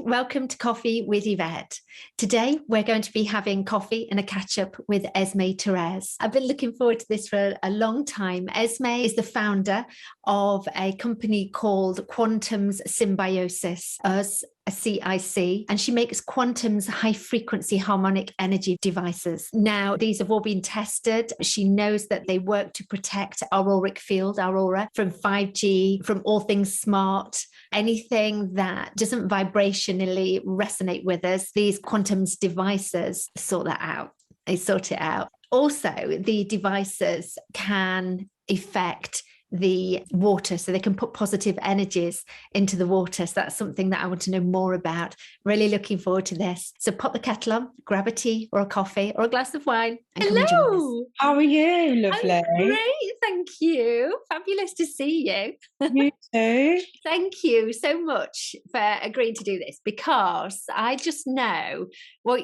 welcome to Coffee with Yvette. Today we're going to be having coffee and a catch-up with Esme Terres. I've been looking forward to this for a long time. Esme is the founder of a company called quantemz Symbios-us, a CIC, and she makes quantemz high-frequency harmonic energy devices. Now, these have all been tested. She knows that they work to protect our auric field, our aura, from 5G, from all things smart, anything that doesn't vibrationally resonate with us. These quantemz devices sort that out. They sort it out. Also, the devices can affect the water, so they can put positive energies into the water. So that's something that I want to know more about. Really looking forward to this. So pop the kettle on, grab a tea or a coffee or a glass of wine. And hello. How are you? Lovely. I'm great, thank you. Fabulous to see you. You too. Thank you so much for agreeing to do this, because I just know, well,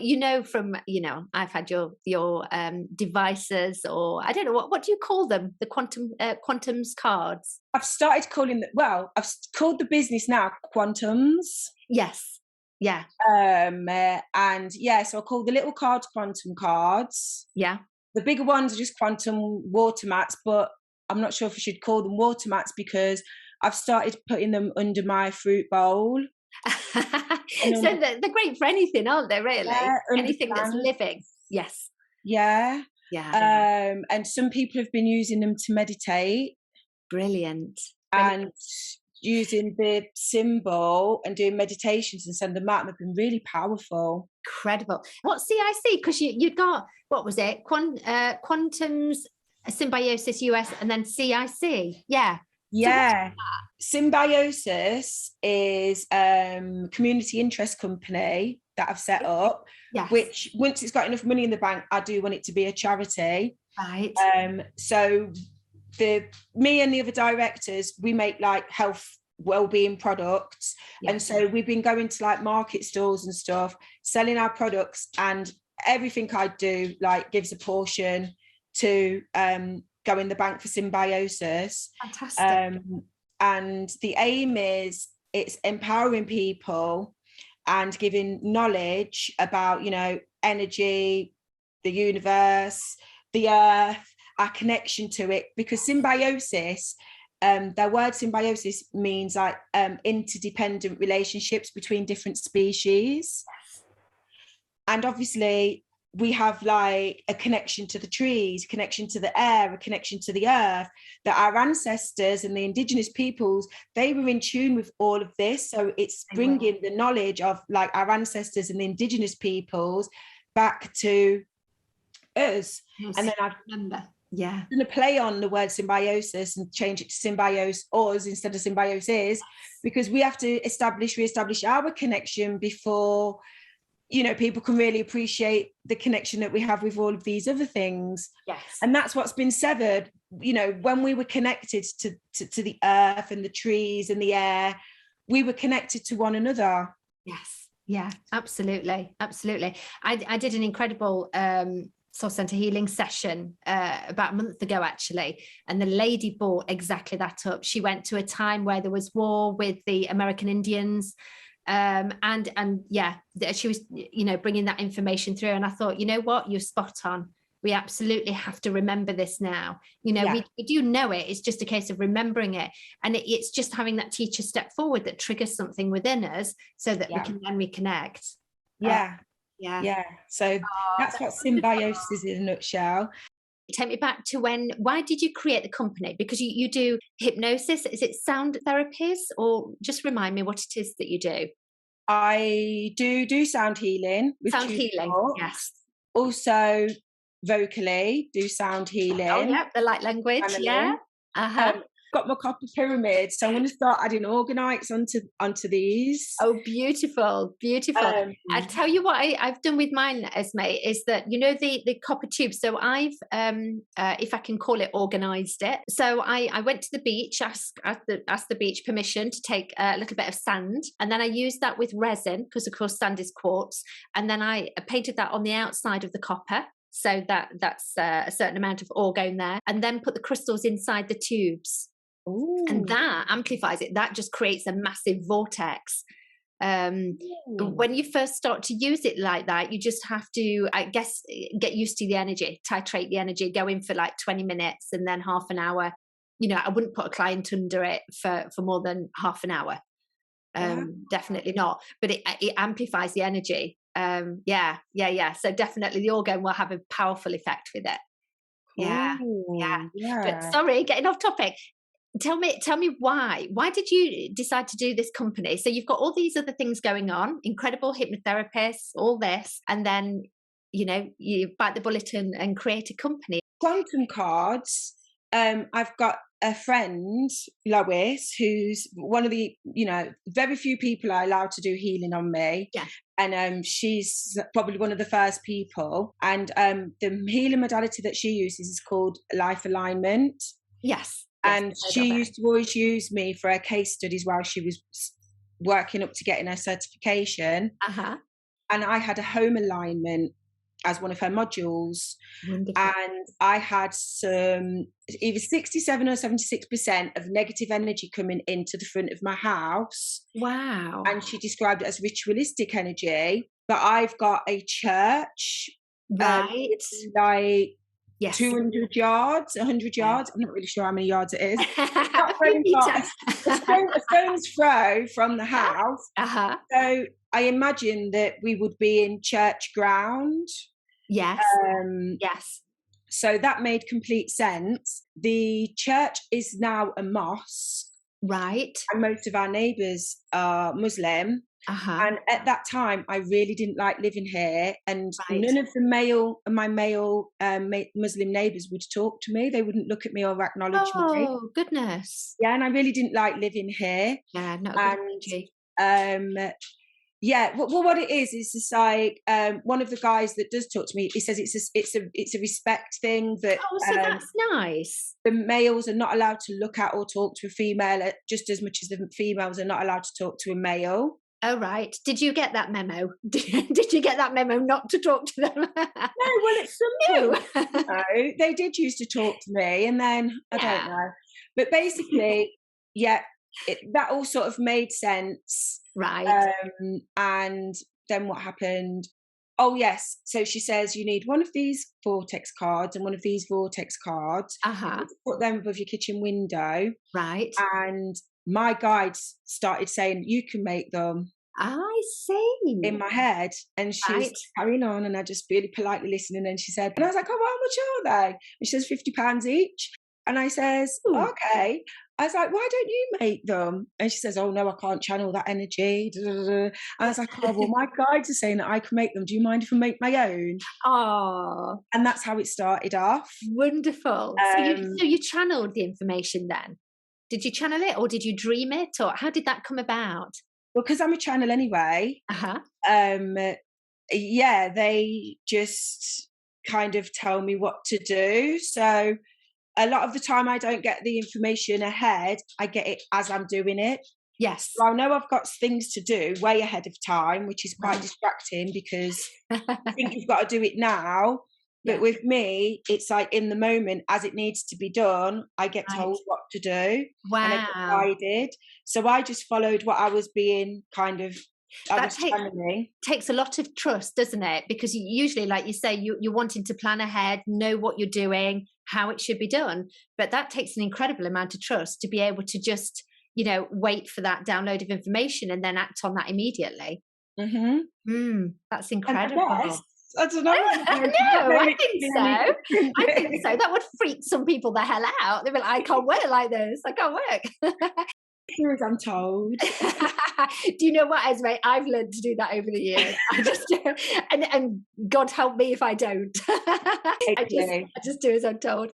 from, I've had your devices, or I don't know, what do you call them? The quantemz cards. I've started calling I've called the business now quantemz. Yes. Yeah. So I call the little cards quantum cards. Yeah. The bigger ones are just quantum water mats, but I'm not sure if I should call them water mats because I've started putting them under my fruit bowl. So they're great for anything, aren't they, really? Yeah, anything that's living. Yes. Yeah. Yeah. And some people have been using them to meditate. Brilliant. And using the symbol and doing meditations and send them out, and they've been really powerful. Incredible. What CIC? Because you got, what was it? Quantemz Symbios-us US and then CIC. Yeah. Yeah. So Symbios-us is community interest company that I've set up. Yes. Which once it's got enough money in the bank, I do want it to be a charity. Right. So me and the other directors, we make like health well-being products. Yes. And so we've been going to like market stalls and stuff, selling our products, and everything I do like gives a portion to go in the bank for Symbios-us. Fantastic. And the aim is it's empowering people and giving knowledge about, energy, the universe, the earth, our connection to it, because symbiosis, their word symbiosis means like interdependent relationships between different species. Yes. And obviously we have like a connection to the trees, a connection to the air, a connection to the earth, that our ancestors and the indigenous peoples, they were in tune with all of this. So it's bringing the knowledge of like our ancestors and the indigenous peoples back to us. Yes, and then I've Yeah. I'm going to play on the word symbiosis and change it to Symbios-us instead of symbiosis, because we have to reestablish our connection before, people can really appreciate the connection that we have with all of these other things. Yes. And that's what's been severed, when we were connected to the earth and the trees and the air, we were connected to one another. Yes. Yeah, absolutely. Absolutely. I did an incredible soul center healing session about a month ago, actually, and the lady brought exactly that up. She went to a time where there was war with the American Indians, and she was bringing that information through, and I thought, what, you're spot on. We absolutely have to remember this now. We do know it. It's just a case of remembering it, and it's just having that teacher step forward that triggers something within us so that we can then reconnect. Yeah. So that's what Symbiosis is in a nutshell. Take me back to why did you create the company? Because you do hypnosis. Is it sound therapies, or just remind me what it is that you do? I do sound healing. Sound healing, yes. Also vocally do sound healing. Oh yeah, the light language, yeah. Got my copper pyramid, so I'm going to start adding organites onto these. Oh, beautiful. I tell you what I've done with mine, Esme, is that the copper tubes. So I've if I can call it, organized it. So I went to the beach, asked the beach permission to take a little bit of sand, and then I used that with resin, because of course sand is quartz, and then I painted that on the outside of the copper. So that's a certain amount of orgone there, and then put the crystals inside the tubes. Ooh. And that amplifies it. That just creates a massive vortex. When you first start to use it like that, you just have to, I guess, get used to the energy, titrate the energy, go in for like 20 minutes and then half an hour. I wouldn't put a client under it for more than half an hour. Definitely not. But it amplifies the energy. Yeah. So definitely the organ will have a powerful effect with it. Yeah. But sorry, getting off topic. Tell me why did you decide to do this company? So you've got all these other things going on, incredible hypnotherapists, all this, and then you bite the bullet and create a company. Quantum cards. I've got a friend, Lois, who's one of the very few people are allowed to do healing on me. Yeah. And she's probably one of the first people. And the healing modality that she uses is called life alignment. Yes. And she used to always use me for her case studies while she was working up to getting her certification. And I had a home alignment as one of her modules. Wonderful. And I had some either 67 or 76% of negative energy coming into the front of my house. Wow. And she described it as ritualistic energy. But I've got a church, right? Like 200 yards, 100 yards. I'm not really sure how many yards it is. A stone's throw from the house. So I imagine that we would be in church ground. Yes. Yes. So that made complete sense. The church is now a mosque. Right. And most of our neighbours are Muslim. And at that time, I really didn't like living here. And none of my male Muslim neighbours would talk to me. They wouldn't look at me or acknowledge me. Oh, goodness. Yeah, and I really didn't like living here. Yeah, not a good energy. Well, what it is just like one of the guys that does talk to me, he says it's a respect thing that so that's nice. The males are not allowed to look at or talk to a female just as much as the females are not allowed to talk to a male. Oh, right. Did you get that memo? Did you get that memo not to talk to them? No, well, it's some no, they did used to talk to me, and then I don't know. But basically, that all sort of made sense. Right. And then what happened? Oh, yes. So she says you need one of these vortex cards and one of these vortex cards. Put them above your kitchen window. Right. And my guides started saying, you can make them. I see. In my head. And she was carrying on, and I just really politely listened. And then she said, and I was like, oh, how much are they? And she says, £50 each. And I says, okay. I was like, why don't you make them? And she says, oh, no, I can't channel that energy. And I was like, oh, well, my guides are saying that I can make them. Do you mind if I make my own? Oh. And that's how it started off. Wonderful. So you channeled the information then? Did you channel it, or did you dream it, or how did that come about? Well, because I'm a channel anyway. They just kind of tell me what to do. So a lot of the time I don't get the information ahead. I get it as I'm doing it. Yes. So I know I've got things to do way ahead of time, which is quite distracting because I think you've got to do it now. But with me, it's like in the moment, as it needs to be done, I get told what to do. Wow. And I get guided. So I just followed what I was being kind of, takes a lot of trust, doesn't it? Because usually, like you say, you're wanting to plan ahead, know what you're doing, how it should be done. But that takes an incredible amount of trust to be able to just, wait for that download of information and then act on that immediately. That's incredible. I don't know. I think so. I think so. That would freak some people the hell out. They'd be like, I can't work like this. I can't work. As I'm told. Do you know what, Esme? I've learned to do that over the years. I just and God help me if I don't. I just do as I'm told.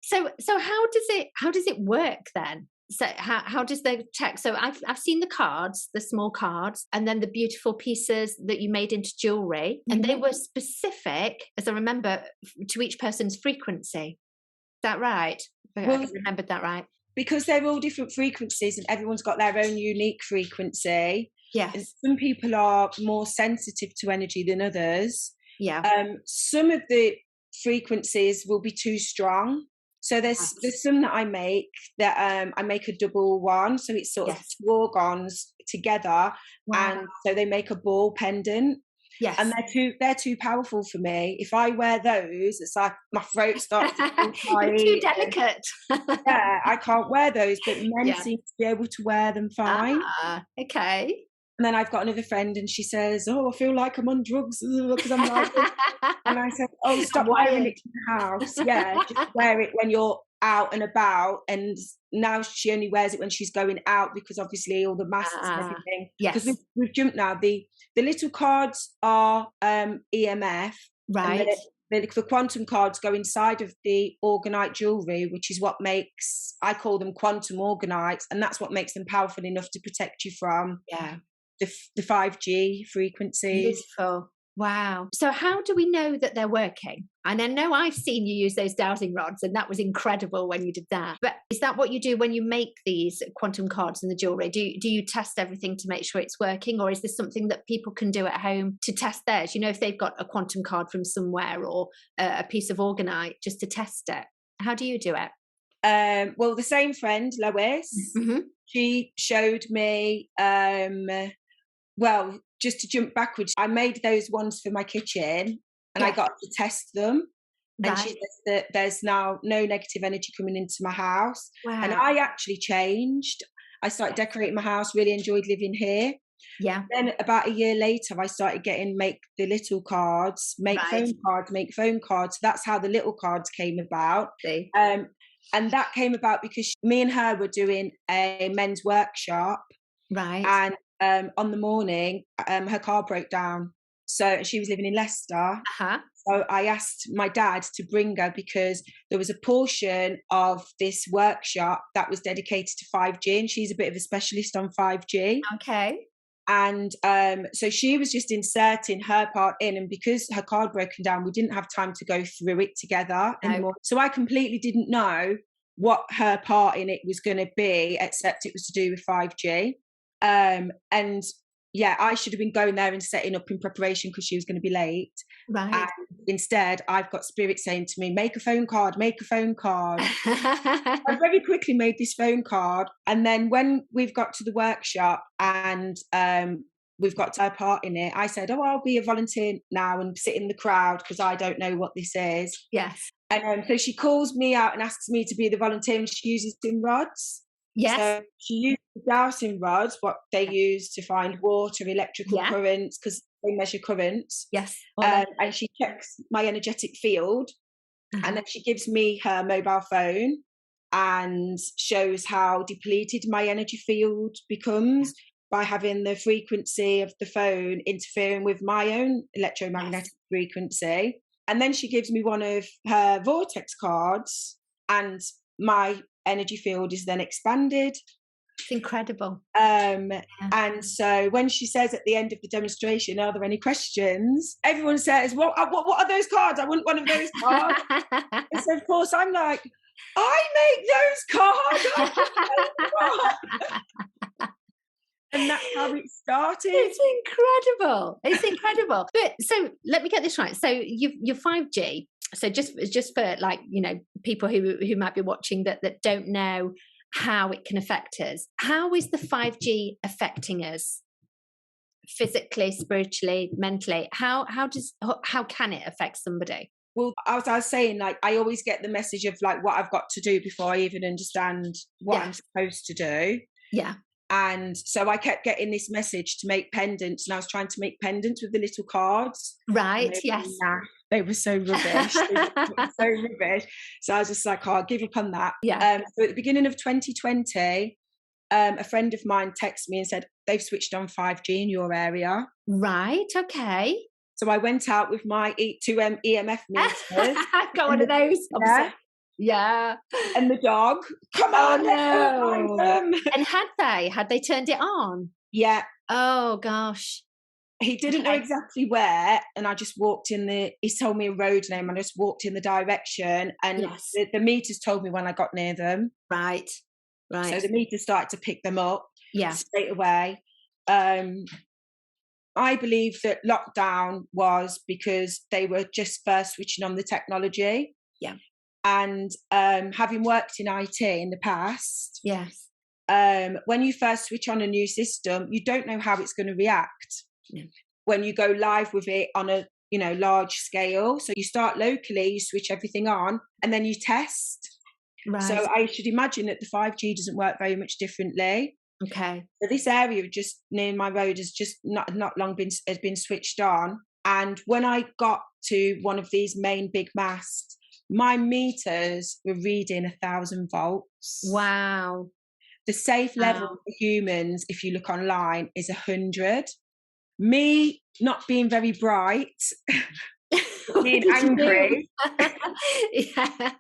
So how does it work then? So how does the check? So I've seen the cards, the small cards, and then the beautiful pieces that you made into jewelry, and they were specific, as I remember, to each person's frequency. Is that right? I remembered that right. Because they're all different frequencies, and everyone's got their own unique frequency. Yes. And some people are more sensitive to energy than others. Yeah. Some of the frequencies will be too strong. So there's some that I make that I make a double one, so it's sort of 2 organs together. Wow. And so they make a ball pendant. Yes. And they're too powerful for me. If I wear those, it's like my throat starts to feel tight. Too delicate. Yeah, I can't wear those, but men Yeah. seem to be able to wear them fine. Okay. And then I've got another friend and she says, oh, I feel like I'm on drugs because I'm like, and I said, oh, stop wearing it in the house. Yeah, just wear it when you're out and about. And now she only wears it when she's going out because obviously all the masks and everything. Yes. Because we've jumped now. The little cards are EMF. Right. And the quantum cards go inside of the orgonite jewellery, which is what makes, I call them quantum organites, and that's what makes them powerful enough to protect you from the 5G frequencies. Beautiful. Wow. So how do we know that they're working? And I know I've seen you use those dowsing rods, and that was incredible when you did that. But is that what you do when you make these quantum cards and the jewellery? Do you test everything to make sure it's working? Or is this something that people can do at home to test theirs? You know, if they've got a quantum card from somewhere or a piece of orgonite, just to test it. How do you do it? Well, the same friend, Lois, she showed me, well, just to jump backwards, I made those ones for my kitchen and I got to test them. And she says that there's now no negative energy coming into my house. Wow. And I actually changed. I started decorating my house, really enjoyed living here. Yeah. Then about a year later, I started getting make the little cards, make phone cards. So that's how the little cards came about. And that came about because me and her were doing a men's workshop. Right. And on the morning, her car broke down. So she was living in Leicester. So I asked my dad to bring her because there was a portion of this workshop that was dedicated to 5G, and she's a bit of a specialist on 5G. Okay. And so she was just inserting her part in, and because her car had broken down, we didn't have time to go through it together anymore. So I completely didn't know what her part in it was going to be, except it was to do with 5G. And yeah, I should have been going there and setting up in preparation because she was going to be late. Right. And instead, I've got spirit saying to me, make a phone card, make a phone card. I very quickly made this phone card. And then when we've got to the workshop and we've got her part in it, I said, oh, I'll be a volunteer now and sit in the crowd because I don't know what this is. Yes. And so she calls me out and asks me to be the volunteer, and she uses tin rods. Yes. So she used the dowsing rods, what they use to find water, electrical currents, because they measure currents. Yes. And she checks my energetic field. And then she gives me her mobile phone and shows how depleted my energy field becomes by having the frequency of the phone interfering with my own electromagnetic frequency. And then she gives me one of her vortex cards, and my energy field is then expanded. It's incredible. And so when she says at the end of the demonstration, are there any questions? Everyone says, what are those cards? I want one of those cards. And so of course I'm like, I make those cards. And that's how it started. It's incredible. It's incredible. But so let me get this right. So you're 5G. So just for, like, you know, people who might be watching that don't know how it can affect us. How is the 5G affecting us physically, spiritually, mentally? How can it affect somebody? Well, as I was saying, like, I always get the message of like what I've got to do before I even understand what I'm supposed to do. Yeah. And so I kept getting this message to make pendants, and I was trying to make pendants with the little cards. Right, yes. They were so rubbish. So rubbish. So I was just like, oh, I'll give up on that. Yeah. So at the beginning of 2020, a friend of mine texted me and said, they've switched on 5G in your area. Right, okay. So I went out with my 2 EMF meters. Got one of those. Yeah. And the dog. Come on, no. And had they turned it on? Yeah. Oh gosh. He didn't know exactly where, and I just walked in he told me a road name, and I just walked in the direction, and the meters told me when I got near them. Right. So the meters started to pick them up straight away. I believe that lockdown was because they were just first switching on the technology. Yeah. And having worked in IT in the past, when you first switch on a new system, you don't know how it's going to react when you go live with it on a large scale. So you start locally, you switch everything on, and then you test. Right. So I should imagine that the 5G doesn't work very much differently. Okay. So this area just near my road has just not long been switched on. And when I got to one of these main big masts, my meters were reading 1,000 volts. Wow. The safe level for humans, if you look online, is 100. Me not being very bright, being angry. Yeah.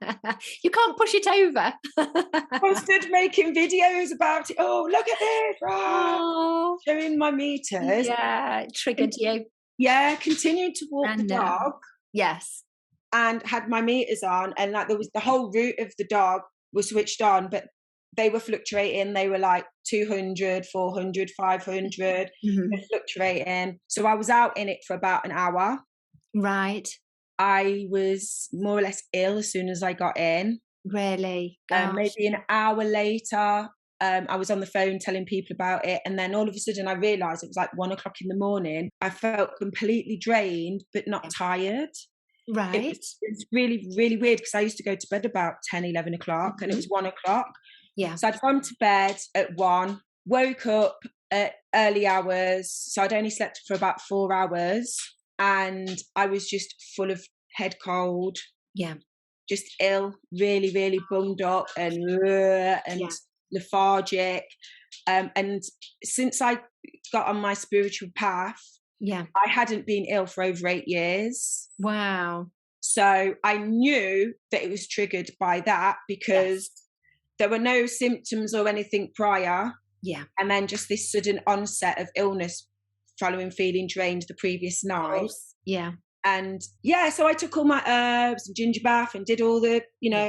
You can't push it over. I stood making videos about it. Oh, look at this. Oh, showing my meters. Yeah, it triggered you. Yeah, continued to walk the dog. Yes. And had my meters on, and like there was the whole route of the dog was switched on, but they were fluctuating. They were like 200, 400, 500, fluctuating. So I was out in it for about an hour. Right. I was more or less ill as soon as I got in. Really? Maybe an hour later, I was on the phone telling people about it. And then all of a sudden I realised it was like 1 o'clock in the morning. I felt completely drained, but not tired. Right. It was really, really weird because I used to go to bed about 10, 11 o'clock and it was 1 o'clock. Yeah. So I'd gone to bed at 1, woke up at early hours. So I'd only slept for about 4 hours and I was just full of head cold. Yeah. Just ill, really, really bunged up and lethargic. And since I got on my spiritual path, I hadn't been ill for over 8 years. Wow. So I knew that it was triggered by that because there were no symptoms or anything prior. Yeah. And then just this sudden onset of illness following feeling drained the previous night. Yeah. And so I took all my herbs and ginger bath and did all the,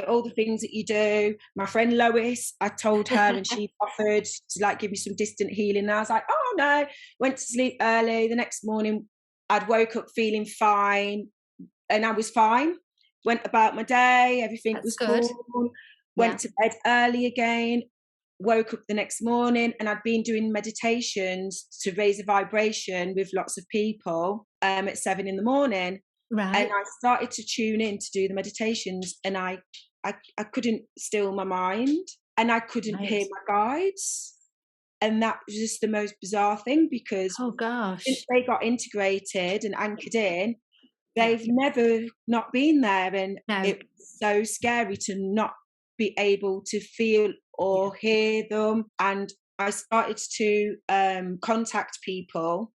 all the things that you do. My friend Lois, I told her and she offered to like give me some distant healing. And I was like, oh no, went to sleep early. The next morning I'd woke up feeling fine and I was fine. Went about my day. Everything was good. Cool. Went to bed early again. Woke up the next morning and I'd been doing meditations to raise a vibration with lots of people at 7 in the morning. Right. And I started to tune in to do the meditations and I couldn't still my mind and I couldn't hear my guides. And that was just the most bizarre thing because since they got integrated and anchored in, they've never not been there. And it was so scary to not be able to feel or hear them. And I started to contact people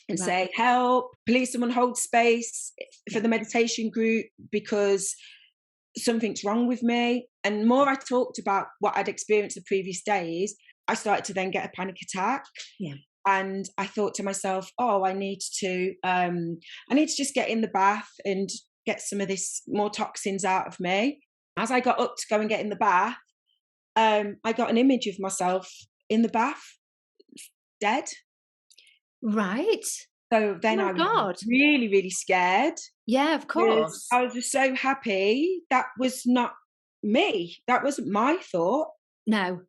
and say, help, please someone hold space for the meditation group because something's wrong with me. And more I talked about what I'd experienced the previous days, I started to then get a panic attack. Yeah. And I thought to myself, I need to just get in the bath and get some of this more toxins out of me. As I got up to go and get in the bath, I got an image of myself in the bath, dead. Right. So then I was really, really scared. Yeah, of course. I was just so happy. That was not me. That wasn't my thought. No.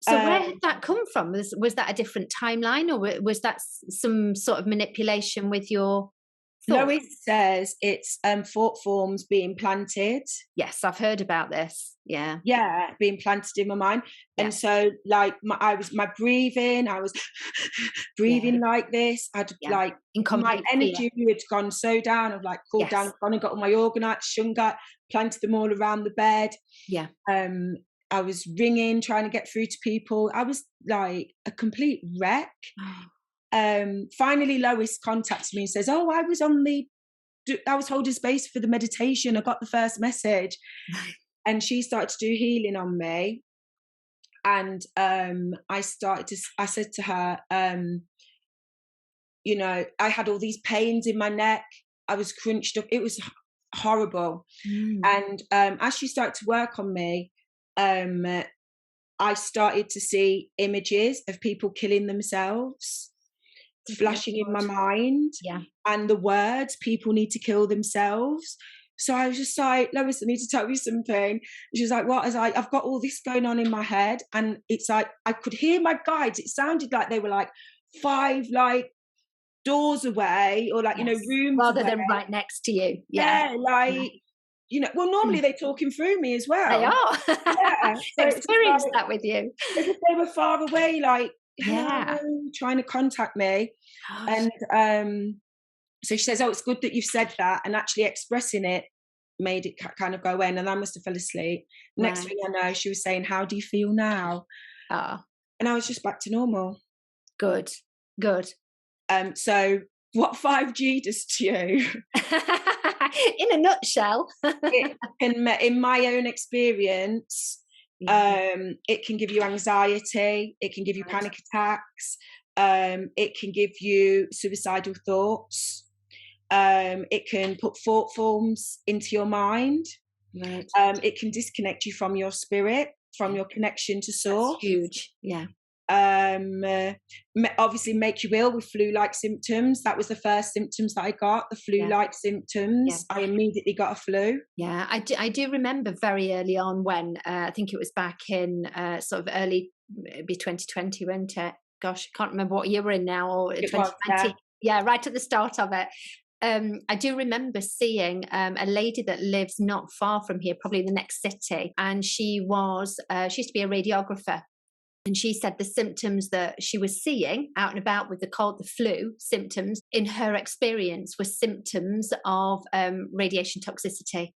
So where did that come from? Was that a different timeline or was that some sort of manipulation with your thoughts? Lois says it's thought forms being planted. Yes, I've heard about this. Yeah. Yeah, being planted in my mind. Yeah. And so like my breathing, I was breathing like this. I'd like my energy had gone so down. I've like cooled down, gone and got all my orgonites, shungite, planted them all around the bed. Yeah. I was ringing, trying to get through to people. I was like a complete wreck. Finally Lois contacts me and says, I was holding space for the meditation. I got the first message. And she started to do healing on me. And I said to her, I had all these pains in my neck. I was crunched up. It was horrible. And as she started to work on me, I started to see images of people killing themselves flashing in my mind, and the words, people need to kill themselves. So I was just like, Lois, I need to tell you something. And she was like, what? I was like, I've got all this going on in my head. And it's like, I could hear my guides. It sounded like they were like 5 like doors away, or like, Yes. rooms rather away. than right next to you. Yeah, like, well, normally they're talking through me as well. They are. Yeah. So Experienced that with you. as if they were far away, like, Yeah. trying to contact me. Gosh. And so she says, oh, it's good that you've said that, and actually expressing it made it kind of go in, and I must have fell asleep. Next thing I know, she was saying, how do you feel now? Oh, And I was just back to normal. good. So what 5G does to you, in a nutshell, in my own experience, it can give you anxiety, it can give you panic attacks, it can give you suicidal thoughts, it can put thought forms into your mind, it can disconnect you from your spirit, from your connection to source. That's huge. Yeah. Obviously make you ill with flu-like symptoms. That was the first symptoms that I got, the flu-like symptoms. I immediately got a flu. Yeah, I do remember very early on when I think it was back in sort of early, maybe 2020, wasn't it? Gosh, I can't remember what year we're in now, or 2020. Yeah, right at the start of it. I do remember seeing a lady that lives not far from here, probably the next city, and she used to be a radiographer. And she said the symptoms that she was seeing out and about with the cold, the flu symptoms, in her experience, were symptoms of radiation toxicity.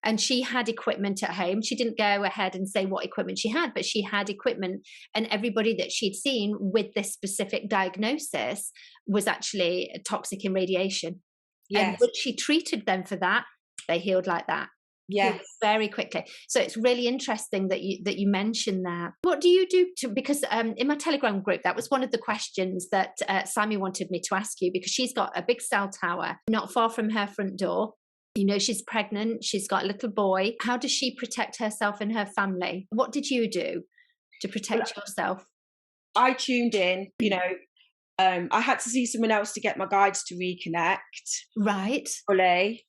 And she had equipment at home. She didn't go ahead and say what equipment she had, but she had equipment. And everybody that she'd seen with this specific diagnosis was actually toxic in radiation. Yes. And when she treated them for that, they healed like that. Yes, very quickly. So it's really interesting that you mentioned that. What do you do because in my Telegram group, that was one of the questions that Simon wanted me to ask you, because she's got a big cell tower not far from her front door. She's pregnant, she's got a little boy. How does she protect herself and her family? What did you do to protect yourself? I tuned in, I had to see someone else to get my guides to reconnect. Right. Fully.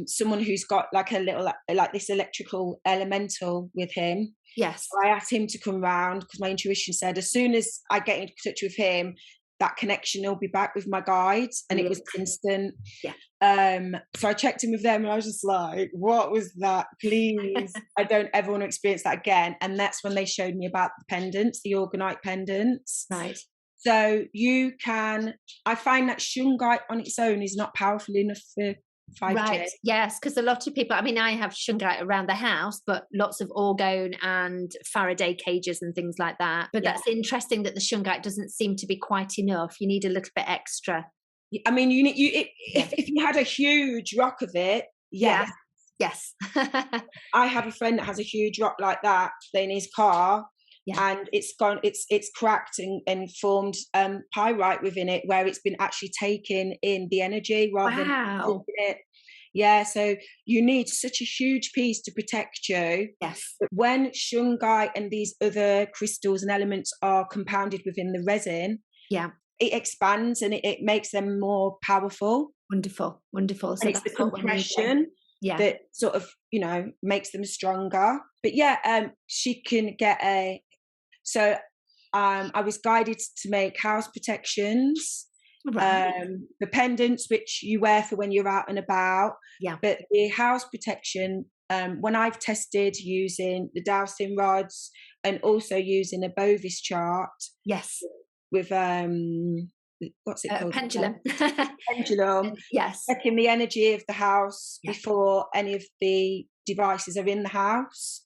Someone who's got like a little, like this electrical elemental with him. Yes. So I asked him to come round because my intuition said as soon as I get in touch with him, that connection will be back with my guides, and it was instant. Yeah. So I checked in with them, and I was just like, what was that? Please, I don't ever want to experience that again. And that's when they showed me about the pendants, the orgonite pendants. Right. So I find that shungite on its own is not powerful enough for 5G. Right. Yes, because a lot of people, I have shungite around the house, but lots of orgone and Faraday cages and things like that. But that's interesting that the shungite doesn't seem to be quite enough. You need a little bit extra. I mean, if you had a huge rock of it, yes. Yes. I have a friend that has a huge rock like that in his car. Yeah. And it's cracked and formed pyrite within it, where it's been actually taking in the energy rather than it. Yeah, so you need such a huge piece to protect you. Yes. But when shungite and these other crystals and elements are compounded within the resin, it expands and it makes them more powerful. Wonderful. So and it's the compression that sort of, makes them stronger. But she can get So I was guided to make house protections, the pendants which you wear for when you're out and about. Yeah. But the house protection, when I've tested using the dowsing rods and also using a Bovis chart. Yes. With what's it called? Pendulum. Pendulum. Yes. Checking the energy of the house before any of the devices are in the house.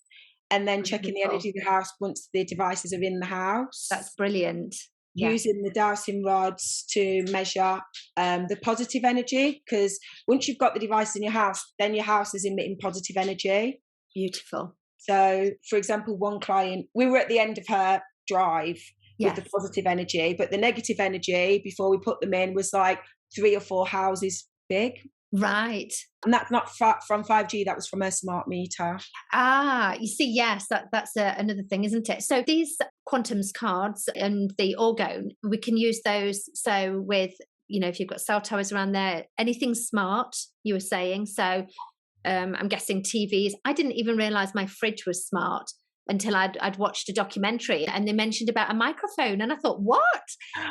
And then checking the energy of the house once the devices are in the house. That's brilliant. Using the dowsing rods to measure the positive energy, because once you've got the device in your house, then your house is emitting positive energy. Beautiful. So, for example, one client, we were at the end of her drive with the positive energy, but the negative energy before we put them in was like 3 or 4 houses big. Right. And that's not from 5G, that was from her smart meter. You see, yes, that's another thing, isn't it? So these quantemz cards and the orgone, we can use those. So with, if you've got cell towers around there, anything smart, you were saying. So I'm guessing TVs. I didn't even realize my fridge was smart until I'd watched a documentary and they mentioned about a microphone. And I thought, what?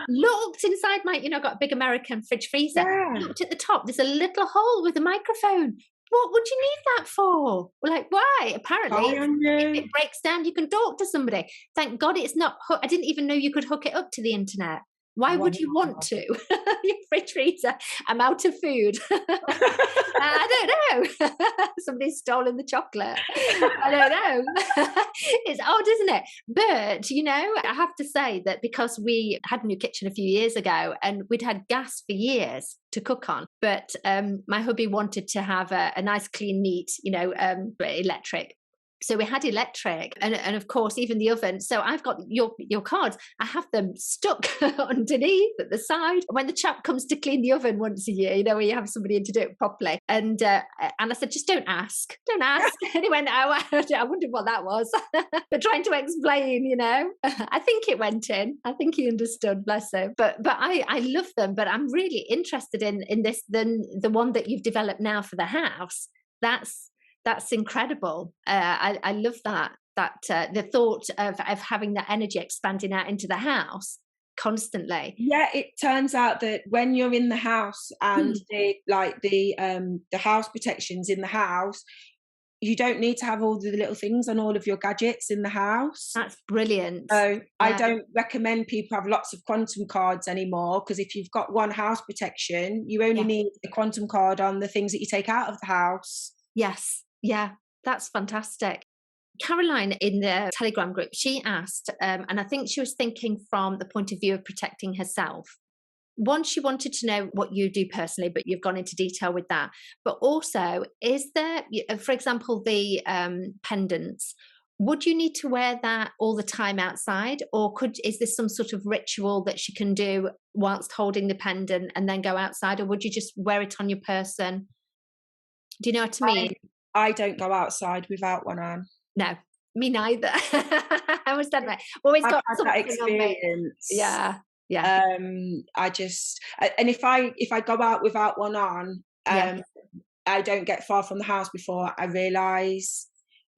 Looked inside my, I've got a big American fridge freezer. Yeah. Looked at the top, there's a little hole with a microphone. What would you need that for? We're like, why? Apparently, if it breaks down, you can talk to somebody. Thank God it's not. I didn't even know you could hook it up to the internet. Why would you want to? Your fridge freezer. I'm out of food. I don't know. Somebody's stolen the chocolate. I don't know. It's odd, isn't it? But, I have to say that because we had a new kitchen a few years ago and we'd had gas for years to cook on, but my hubby wanted to have a nice, clean, neat, electric. So we had electric and of course, even the oven. So I've got your cards. I have them stuck underneath at the side. When the chap comes to clean the oven once a year, where you have somebody in to do it properly. And I said, just don't ask. Don't ask. And he went, I wondered what that was. But trying to explain, I think it went in. I think he understood, bless him. But I love them. But I'm really interested in this, the one that you've developed now for the house. That's incredible. I love that the thought of having that energy expanding out into the house constantly. Yeah, it turns out that when you're in the house and the house protections in the house, you don't need to have all the little things on all of your gadgets in the house. That's brilliant. So I don't recommend people have lots of quantum cards anymore, because if you've got one house protection, you only need a quantum card on the things that you take out of the house. Yes. Yeah, that's fantastic. Caroline in the Telegram group, she asked, and I think she was thinking from the point of view of protecting herself. One, she wanted to know what you do personally, but you've gone into detail with that. But also, is there, for example, the pendants, would you need to wear that all the time outside? Or is this some sort of ritual that she can do whilst holding the pendant and then go outside? Or would you just wear it on your person? Do you know what I mean? I don't go outside without one on. No, me neither. I was done. Always got had that experience. Yeah. I just, and if I go out without one on, I don't get far from the house before I realise.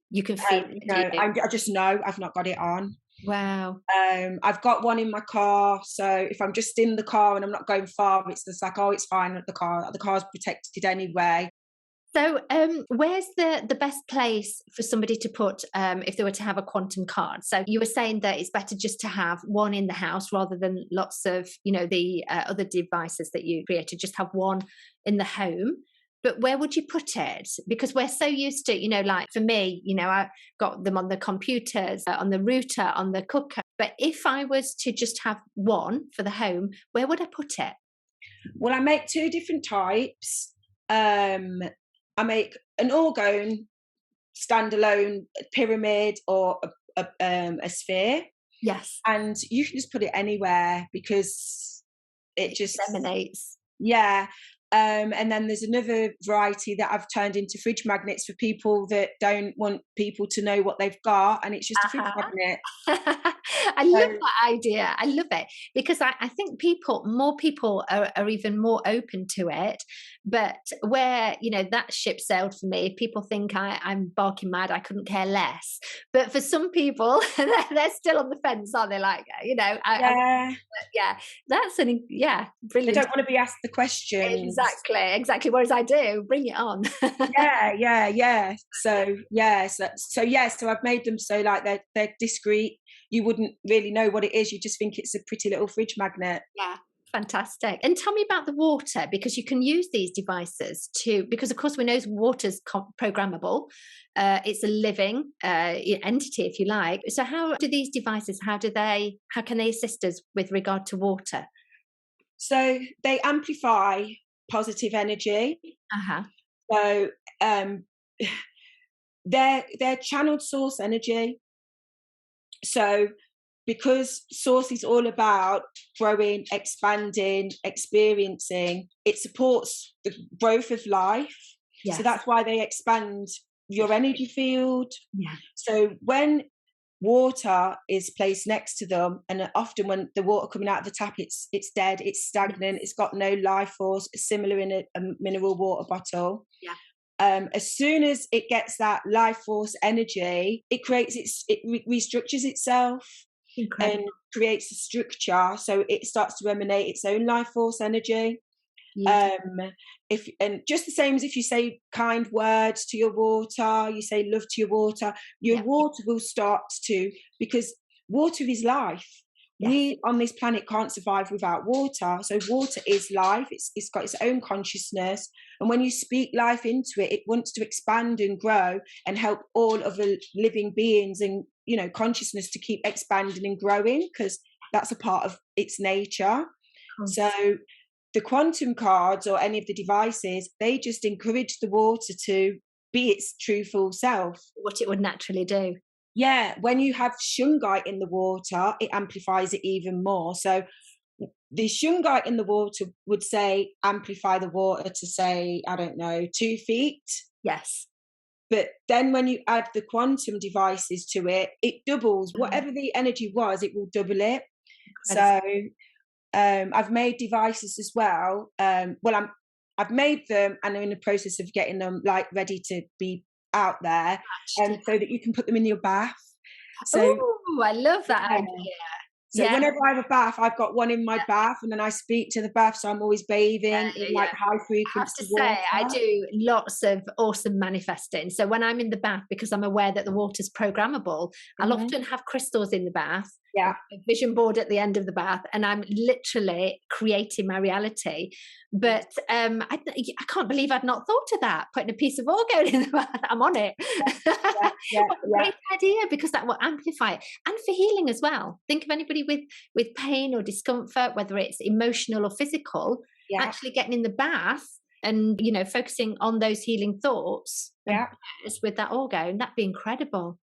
You can feel. I just know I've not got it on. Wow. I've got one in my car, so if I'm just in the car and I'm not going far, it's just like, oh, it's fine. The car's protected anyway. So where's the best place for somebody to put if they were to have a quantum card? So you were saying that it's better just to have one in the house rather than lots of, the other devices that you created, just have one in the home. But where would you put it? Because we're so used to, like for me, I got them on the computers, on the router, on the cooker. But if I was to just have one for the home, where would I put it? Well, I make two different types. I make an orgone, standalone pyramid, or a sphere. Yes. And you can just put it anywhere because it just emanates. Yeah. And then there's another variety that I've turned into fridge magnets for people that don't want people to know what they've got, and it's just a fridge magnet. I love that idea. I love it because I think more people are even more open to it. But where, that ship sailed for me, people think I'm barking mad, I couldn't care less. But for some people, they're still on the fence, aren't they? Like, that's brilliant. They don't want to be asked the questions. Exactly. Whereas I do, bring it on. Yeah. So I've made them so like they're discreet. You wouldn't really know what it is. You just think it's a pretty little fridge magnet. Yeah. Fantastic. And tell me about the water, because you can use these devices because of course we know water's programmable. It's a living entity, if you like. So how do these devices, how can they assist us with regard to water? So they amplify positive energy. So they're channeled source energy. So because source is all about growing, expanding, experiencing, it supports the growth of life. Yes. So that's why they expand your energy field. Yeah. So when water is placed next to them, and often when the water coming out of the tap, it's dead, it's stagnant, it's got no life force, similar in a mineral water bottle. Yeah. as soon as it gets that life force energy, it restructures itself. Incredible. And creates a structure, so it starts to emanate its own life force energy. And just the same as if you say kind words to your water, you say love to your water will start to, because water is life. We on this planet can't survive without water, so water is life. It's got its own consciousness, and when you speak life into it, it wants to expand and grow and help all of the living beings and consciousness to keep expanding and growing, because that's a part of its nature. So the quantum cards or any of the devices, they just encourage the water to be its true full self, what it would naturally do. Yeah, when you have shungite in the water, it amplifies it even more. So the shungite in the water would say amplify the water to say, I don't know, 2 feet. Yes. But then when you add the quantum devices to it, it doubles. Whatever the energy was, it will double it. So I've made devices as well. I've made them and I'm in the process of getting them like ready to be out there, and so that you can put them in your bath. So I love that idea. So whenever I have a bath, I've got one in my bath, and then I speak to the bath, so I'm always bathing in like high frequency water. I have to say, I do lots of awesome manifesting. So when I'm in the bath, because I'm aware that the water's programmable, I'll often have crystals in the bath, a vision board at the end of the bath, and I'm literally creating my reality. But I can't believe I'd not thought of that, putting a piece of orgone in the bath. I'm on it. Great idea, because that will amplify it. And for healing as well. Think of anybody with pain or discomfort, whether it's emotional or physical, actually getting in the bath and focusing on those healing thoughts with that orgone, that'd be incredible.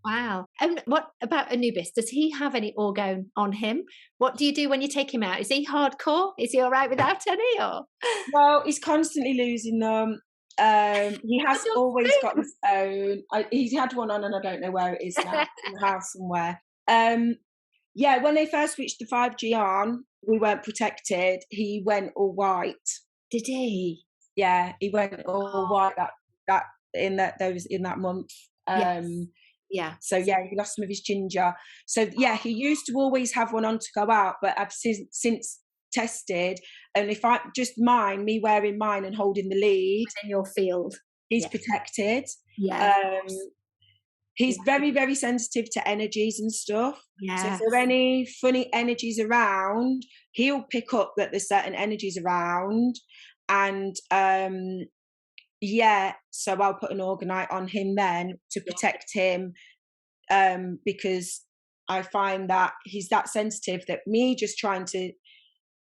Wow. And what about Anubis? Does he have any orgone on him? What do you do when you take him out? Is he hardcore? Is he all right without any? Or? Well, he's constantly losing them. He has always got his own. He's had one on, and I don't know where it is now, in the house somewhere. When they first switched the 5G on, we weren't protected. He went all white. Did he? Yeah, he went all white in that month. So he lost some of his ginger. So he used to always have one on to go out, but I've since tested, and if I just me wearing mine and holding the lead in your field, he's protected. He's very, very sensitive to energies and stuff. So if there are any funny energies around, he'll pick up that there's certain energies around. And so I'll put an orgonite on him then to protect him, because I find that he's that sensitive that me just trying to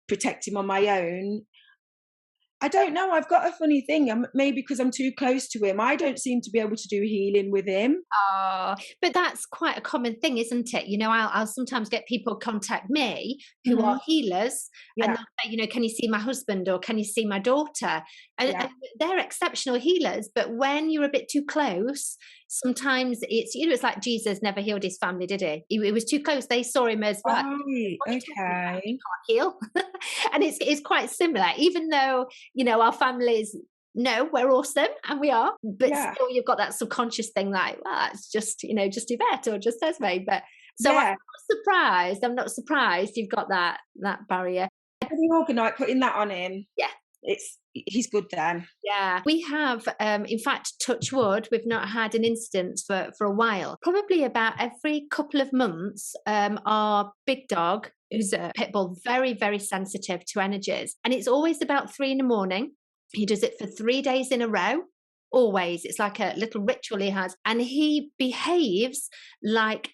protect him on my own, I don't know, I've got a funny thing. Maybe because I'm too close to him, I don't seem to be able to do healing with him. But that's quite a common thing, isn't it? I'll sometimes get people contact me who are healers, and they'll say, can you see my husband, or can you see my daughter? And they're exceptional healers, but when you're a bit too close, sometimes it's like Jesus never healed his family, did he? He was too close. They saw him as well. Okay. Can't heal. And it's quite similar, even though our families know we're awesome, and we are, but still you've got that subconscious thing like, well, it's just just Yvette or just Esme. But so I'm not surprised you've got that barrier. The orgonite, putting that on him, he's good then. We have in fact, touch wood, we've not had an incident for a while. Probably about every couple of months, our big dog, who's a pit bull, very, very sensitive to energies, and it's always about 3 a.m. He does it for 3 days in a row. Always. It's like a little ritual he has, and he behaves like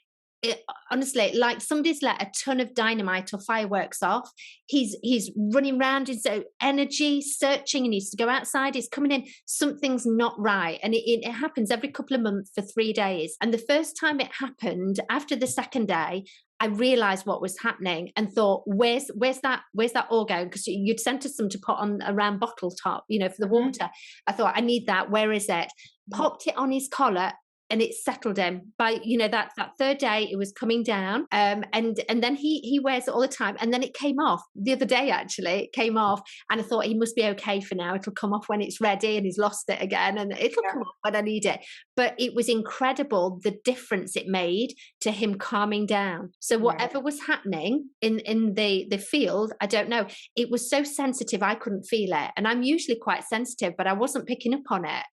honestly, like somebody's let a ton of dynamite or fireworks off. He's running around in so energy, searching, and he needs to go outside. He's coming in. Something's not right, and it happens every couple of months for 3 days. And the first time it happened, after the second day, I realized what was happening and thought, where's that orgone? Because you'd sent us some to put on a round bottle top, for the water. I thought, I need that. Where is it? Popped it on his collar. and it settled him. By, you know, that third day it was coming down, and then he wears it all the time, and then it came off the other day. Actually, it came off, and I thought he must be okay for now. It'll come off when it's ready, and he's lost it again, and it'll come off when I need it. But it was incredible the difference it made to him calming down. So whatever was happening in the field, I don't know, it was so sensitive I couldn't feel it, and I'm usually quite sensitive, but I wasn't picking up on it.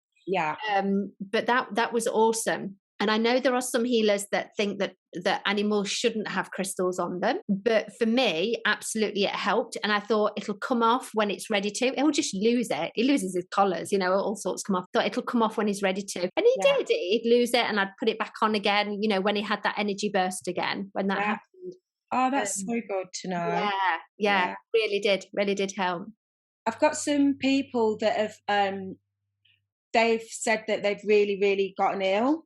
But that was awesome. And I know there are some healers that think that animals shouldn't have crystals on them, but for me, absolutely it helped. And I thought it'll come off when it's ready to. He'll just lose it. He loses his collars, you know, all sorts come off. Thought it'll come off when he's ready to, and he did. He'd lose it, and I'd put it back on again. You know, when he had that energy burst again, when that happened. Oh, that's so good to know. Really did help. I've got some people that have they've said that they've really gotten ill,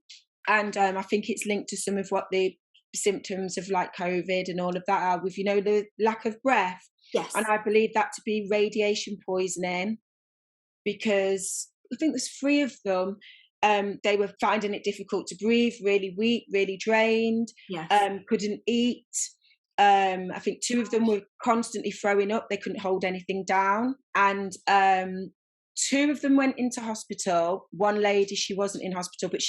and I think it's linked to some of what the symptoms of like COVID and all of that are, with, you know, the lack of breath. And I believe that to be radiation poisoning, because I think there's 3 of them. They were finding it difficult to breathe, really weak, really drained, couldn't eat. I think 2 of them were constantly throwing up. They couldn't hold anything down. And 2 of them went into hospital. One lady, she wasn't in hospital, but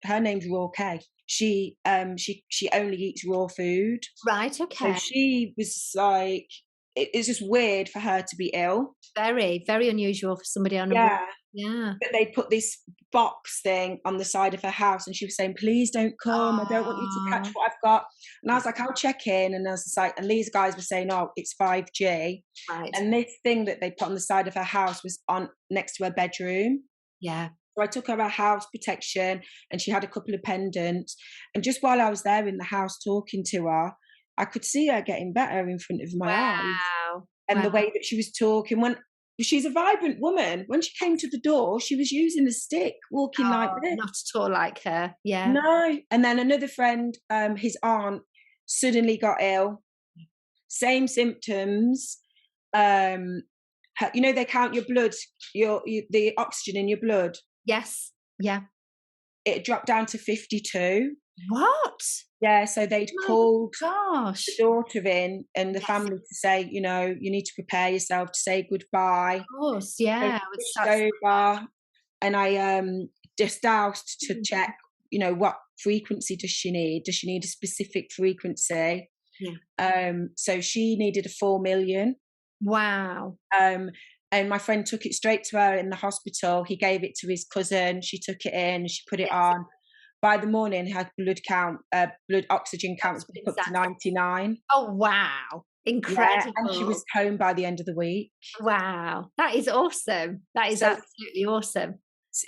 her name's Raw K. She only eats raw food. Right, okay. So she was like, it's just weird for her to be ill. Very, very unusual for somebody on a But they put this box thing on the side of her house, and she was saying, please don't come. I don't want you to catch what I've got. And I was like, I'll check in. And I was like, and these guys were saying, oh, it's 5G. Right. And this thing that they put on the side of her house was on next to her bedroom. Yeah. So I took her house protection, and she had a couple of pendants. And just while I was there in the house talking to her, I could see her getting better in front of my eyes. And the way that she was talking, when she's a vibrant woman, when she came to the door, she was using a stick, walking like this. Not at all like her. Yeah. No. And then another friend, his aunt suddenly got ill. Same symptoms. You know, they count your blood, the oxygen in your blood. Yes. Yeah. It dropped down to 52. What? Yeah, so they'd called the daughter in and the family to say, you know, you need to prepare yourself to say goodbye. Of course, yeah. So over, and I just asked to check, you know, what frequency does she need? Does she need a specific frequency? Yeah. So she needed a 4 million. Wow. And my friend took it straight to her in the hospital. He gave it to his cousin. She took it in. She put it on. By the morning, her blood oxygen count was up to 99. Oh, wow. Incredible. And she was home by the end of the week. Wow. That is awesome. That is absolutely awesome.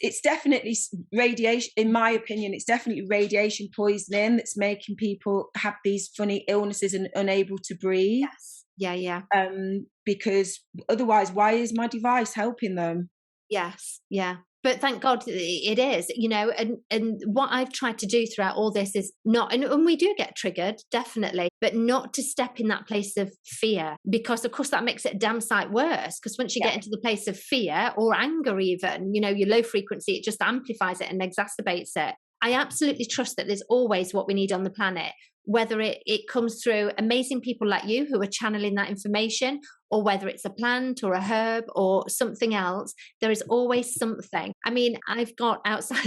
It's definitely radiation, in my opinion, it's definitely radiation poisoning that's making people have these funny illnesses and unable to breathe. Yes. Yeah. Because otherwise, why is my device helping them? Yes. Yeah. But thank God it is, you know, and what I've tried to do throughout all this is not, and we do get triggered, definitely, but not to step in that place of fear, because of course that makes it a damn sight worse. Because once you get into the place of fear or anger, even, you know, your low frequency, it just amplifies it and exacerbates it. I absolutely trust that there's always what we need on the planet, whether it comes through amazing people like you who are channeling that information, or whether it's a plant or a herb or something else. There is always something. I mean, I've got outside,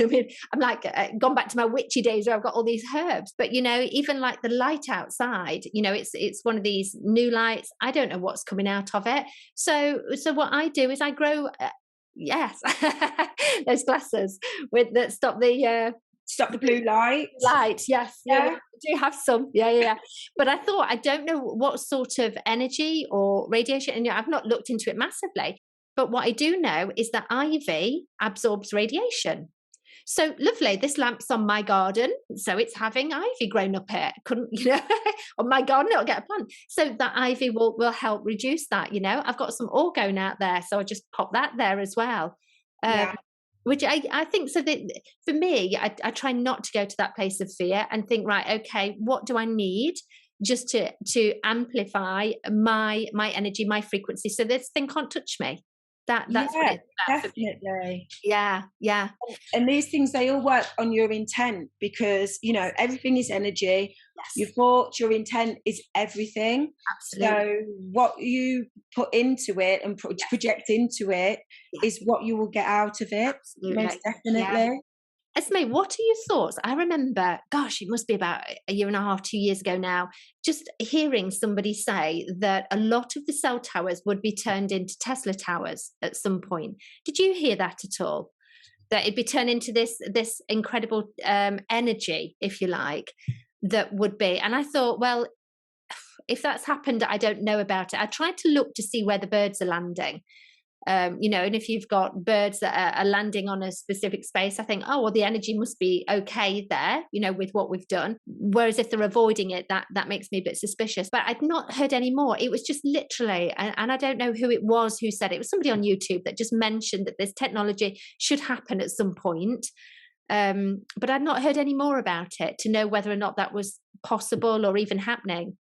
I'm like gone back to my witchy days where I've got all these herbs, but you know, even like the light outside, you know, it's one of these new lights. I don't know what's coming out of it. So what I do is I grow, those glasses that stop the blue light. Yes. Yeah. I do have some. Yeah. But I thought, I don't know what sort of energy or radiation, and I've not looked into it massively. But what I do know is that ivy absorbs radiation. So lovely. This lamp's on my garden, so it's having ivy grown up here. Couldn't, you know, on my garden, it'll get a plant. So that ivy will help reduce that. You know, I've got some orgone out there, so I just pop that there as well. Which I think, so that for me, I try not to go to that place of fear and think, right, okay, what do I need just to amplify my energy, my frequency, so this thing can't touch me. That's what Yeah, it's about for me. definitely. Yeah, yeah. And these things, they all work on your intent, because you know everything is energy. Your Yes, thoughts, your intent is everything. absolutely. So what you put into it and Yes, project into it yeah, is what you will get out of it, most absolutely. Yeah. definitely. Esme, what are your thoughts? I remember, gosh, it must be about a year and a half, 2 years ago now, just hearing somebody say that a lot of the cell towers would be turned into Tesla towers at some point. Did you hear that at all? That it'd be turned into this incredible energy, if you like, that would be. And I thought, well, if that's happened, I don't know about it. I tried to look to see where the birds are landing. And if you've got birds that are landing on a specific space, I think, oh, well, the energy must be okay there, with what we've done. Whereas if they're avoiding it, that makes me a bit suspicious. But I'd not heard any more. It was just literally, and I don't know who it was who said it. It was somebody on YouTube that just mentioned that this technology should happen at some point. But I'd not heard any more about it to know whether or not that was possible or even happening.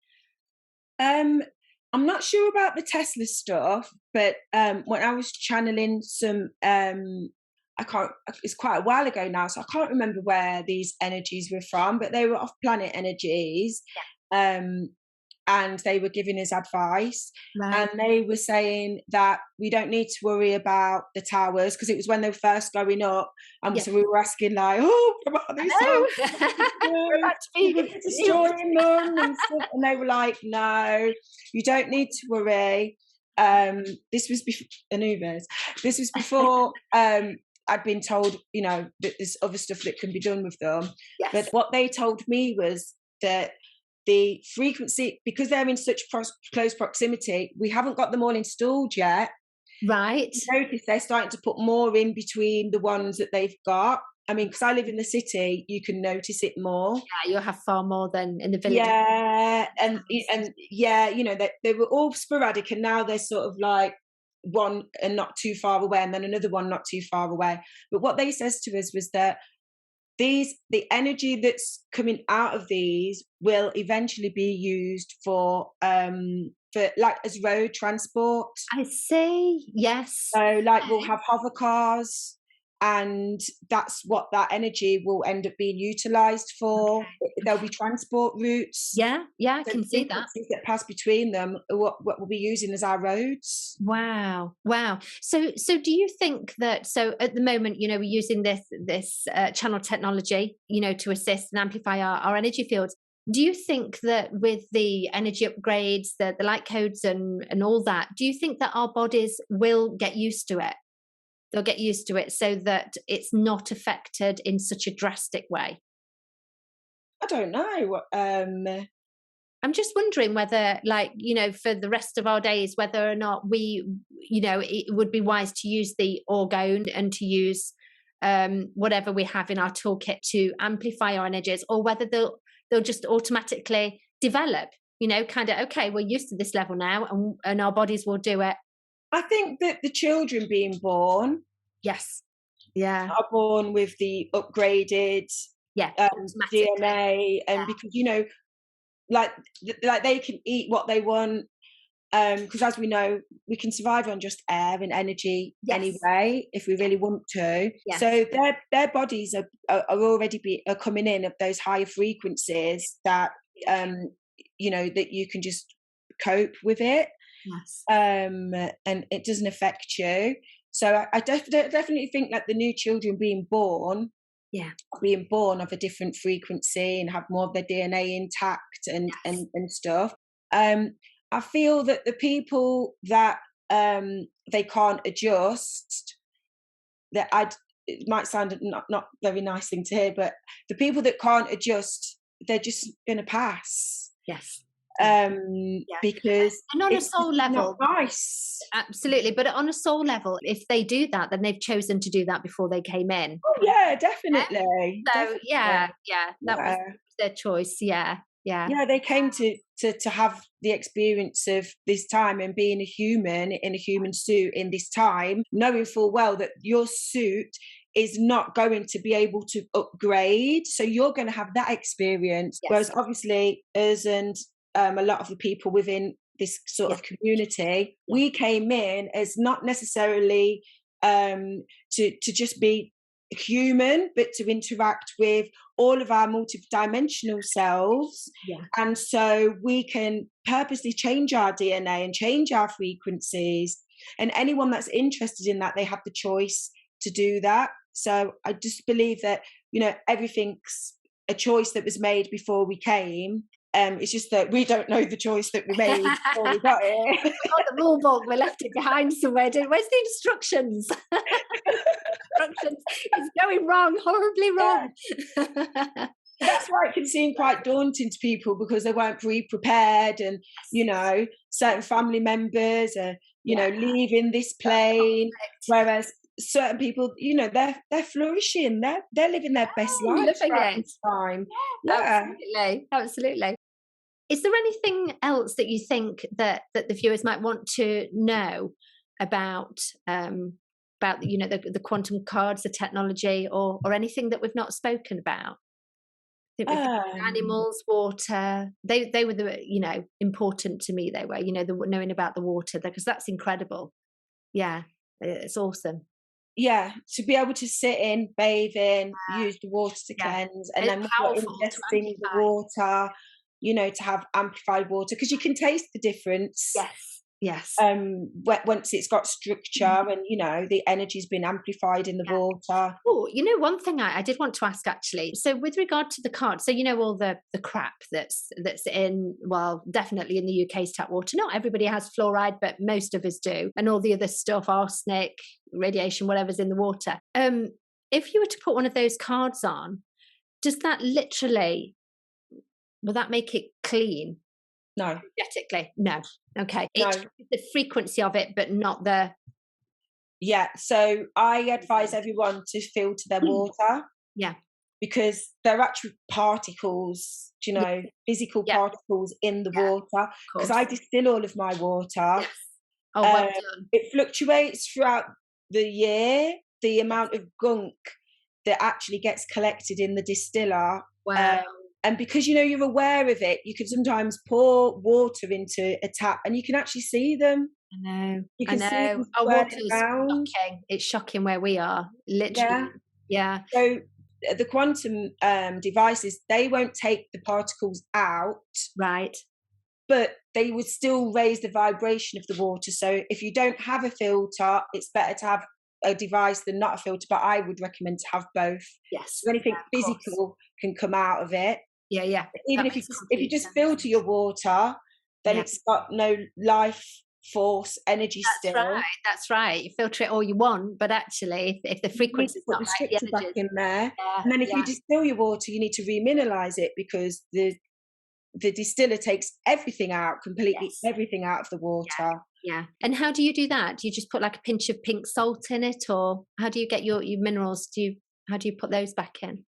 I'm not sure about the Tesla stuff, but when I was channeling some, I can't. It's quite a while ago now, so I can't remember where these energies were from, but they were off-planet energies, and they were giving us advice, Right. and they were saying that we don't need to worry about the towers, because it was when they were first going up, and Yeah. so we were asking like, oh, about these towers, We're about to be destroying them and stuff, and they were like, no, you don't need to worry. This was before Anubis. This was before I'd been told, that there's other stuff that can be done with them. Yes. But what they told me was that the frequency, because they're in such close proximity, we haven't got them all installed yet. Right. Notice they're starting to put more in between the ones that they've got. I mean, because I live in the city, you can notice it more. Yeah, you'll have far more than in the village. Yeah, and yeah, they were all sporadic, and now they're sort of like one and not too far away, and then another one not too far away. But what they says to us was that the energy that's coming out of these will eventually be used for like as road transport. I see. Yes. So like we'll have hover cars, and that's what that energy will end up being utilized for. Okay. There'll be transport routes. Yeah, I So can the see that. frequencies that pass between them are what we'll be using as our roads. Wow. So do you think that, so at the moment, we're using this channel technology, to assist and amplify our energy fields. Do you think that with the energy upgrades, the light codes and all that, do you think that our bodies will get used to it? They'll get used to it so that it's not affected in such a drastic way? I don't know. I'm just wondering whether, for the rest of our days, whether or not we, it would be wise to use the orgone and to use whatever we have in our toolkit to amplify our energies, or whether they'll just automatically develop, kind of, okay, we're used to this level now, and our bodies will do it. I think that the children being born, Yes, yeah, are born with the upgraded DNA, and because like they can eat what they want, because as we know, we can survive on just air and energy anyway if we really want to. Yes. So their bodies are already coming in at those higher frequencies that that you can just cope with it. Yes. And it doesn't affect you. So I definitely think that the new children being born of a different frequency and have more of their DNA intact and stuff. I feel that the people that they can't adjust, it might sound not very nice thing to hear, but the people that can't adjust, they're just going to pass. Yes. Because and on a soul level, nice. Absolutely, but on a soul level, if they do that, then they've chosen to do that before they came in. Oh yeah, definitely. So definitely. that was their choice. Yeah, they came to have the experience of this time and being a human in a human suit in this time, knowing full well that your suit is not going to be able to upgrade, so you're going to have that experience. Whereas obviously us and a lot of the people within this sort of community. We came in as not necessarily to just be human, but to interact with all of our multidimensional selves. And so we can purposely change our DNA and change our frequencies, and anyone that's interested in that, they have the choice to do that. So I just believe that, you know, everything's a choice that was made before we came. It's just that we don't know the choice that we made before we got here. We got the rule book, we left it behind somewhere. Where's the instructions? Instructions is going wrong, horribly wrong. That's why it can seem quite daunting to people, because they weren't pre-prepared, and you know, certain family members are, you know, leaving this plane, whereas certain people, you know, they're flourishing, they're living their best life at this time. Absolutely. Is there anything else that you think that the viewers might want to know about you know, the quantum cards, the technology, or anything that we've not spoken about? Animals, water, they were the, you know, important to me. They were, you know, knowing about the water, because that's incredible. It's awesome. To be able to sit in, bathe in, use the water to cleanse, and then ingesting the water, you know, to have amplified water, because you can taste the difference. Once it's got structure, and you know, the energy's been amplified in the water. Oh, you know, one thing I did want to ask, actually, so with regard to the cards, so you know, all the crap that's in, well, definitely in the UK's tap water. Not everybody has fluoride, but most of us do, and all the other stuff, arsenic, radiation, whatever's in the water. If you were to put one of those cards on, does that literally, will that make it clean? No. Energetically? No. Okay. No. It's the frequency of it, but not the... So I advise everyone to filter their water. Because they're actual particles, you know, physical particles in the water. Because I distill all of my water. Oh, well done. It fluctuates throughout the year, the amount of gunk that actually gets collected in the distiller. Wow. And because, you know, you're aware of it, you can sometimes pour water into a tap and you can actually see them. I know. You can see them. Our water's shocking. It's shocking where we are, literally. So the quantum devices, they won't take the particles out. Right. But they would still raise the vibration of the water. So if you don't have a filter, it's better to have a device than not a filter. But I would recommend to have both. So anything physical can come out of it. Even if you just filter your water, then it's got no life force energy. That's right. You filter it all you want, but actually if the frequency is not right, the back in there. And then if you distill your water, you need to remineralize it, because the distiller takes everything out, completely everything out of the water. And how do you do that? Do you just put like a pinch of pink salt in it, or how do you get your minerals? How do you put those back in?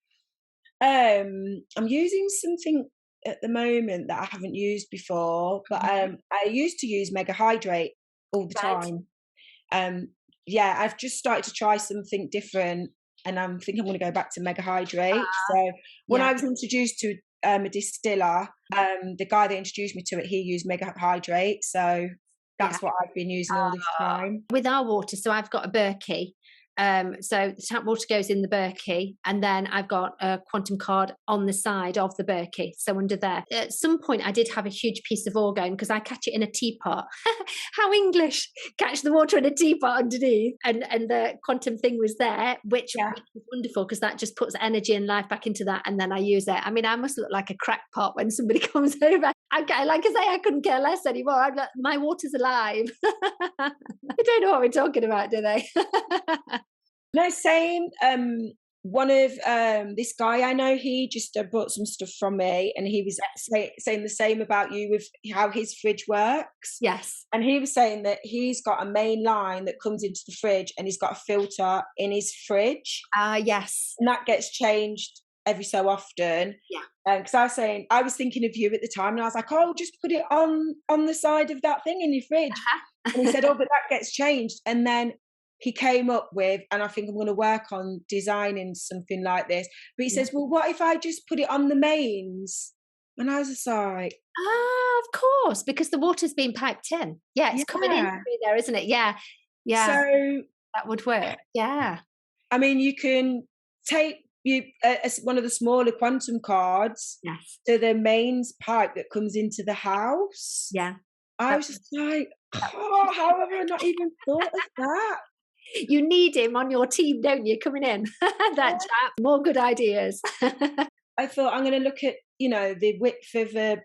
I'm using something at the moment that I haven't used before, but I used to use mega hydrate all the time. I've just started to try something different, and I'm thinking I'm going to go back to mega hydrate. So when I was introduced to a distiller, the guy that introduced me to it, he used mega hydrate, so that's what I've been using all this time with our water. So I've got a Berkey. So the tap water goes in the Berkey, and then I've got a quantum card on the side of the Berkey, so under there. At some point I did have a huge piece of orgone, because I catch it in a teapot. How English! Catch the water in a teapot underneath, and the quantum thing was there, which was wonderful, because that just puts energy and life back into that, and then I use it. I mean, I must look like a crackpot when somebody comes over. Like I say, I couldn't care less anymore. I'm like, my water's alive. They don't know what we're talking about, do they? No, same. One of this guy I know, he just brought some stuff from me, and he was saying the same about you with how his fridge works. And he was saying that he's got a main line that comes into the fridge, and he's got a filter in his fridge. And that gets changed every so often. Because I was thinking of you at the time, and I was like, oh, just put it on the side of that thing in your fridge. And he said, oh, but that gets changed. And then he came up with, and I think I'm going to work on designing something like this. But he says, well, what if I just put it on the mains? And I was just like, Ah, of course, because the water's being piped in. Yeah, it's coming in yeah. through there, isn't it? Yeah, yeah, So, that would work. Yeah. I mean, you can take one of the smaller quantum cards Yes. to the mains pipe that comes into the house. Yeah. I was just like, oh, how have I not even thought of that? You need him on your team, don't you? Coming in, that chap. More good ideas. I thought I'm going to look at, the width of a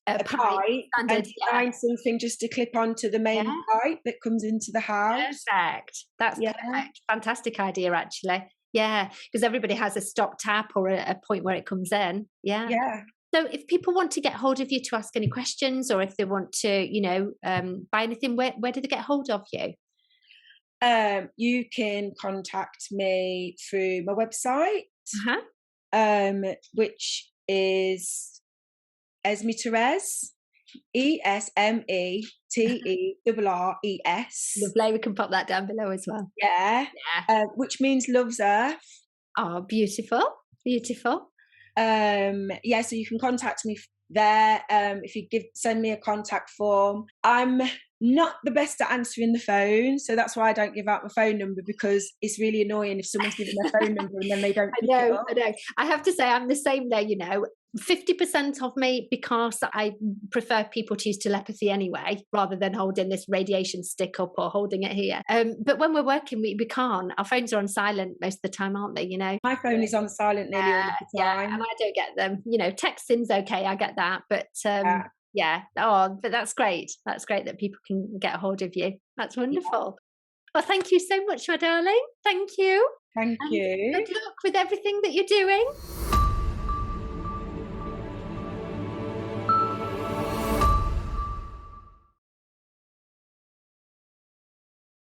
pipe standard, and design something just to clip onto the main pipe that comes into the house. Perfect. That's perfect. Fantastic idea, actually. Yeah, because everybody has a stop tap or a point where it comes in. Yeah. Yeah. So if people want to get hold of you to ask any questions, or if they want to, buy anything, where do they get hold of you? You can contact me through my website, which is Esme Terres, ESME TERRES. Lovely. We can pop that down below as well. Yeah. Which means loves Earth. Oh, beautiful. Beautiful. Yeah, so you can contact me there. If you send me a contact form. I'm not the best at answering the phone, so that's why I don't give out my phone number, because it's really annoying if someone's given their phone number and then they don't pick it up. I know. I have to say I'm the same there, 50% of me, because I prefer people to use telepathy anyway, rather than holding this radiation stick up or holding it here. But when we're working, we can't. Our phones are on silent most of the time, aren't they? My phone is on silent nearly all the time. Yeah, and I don't get them. Texting's okay, I get that, but yeah. Oh, but that's great. That's great that people can get a hold of you. That's wonderful. Well, thank you so much, my darling. Thank you. Thank you. Good luck with everything that you're doing.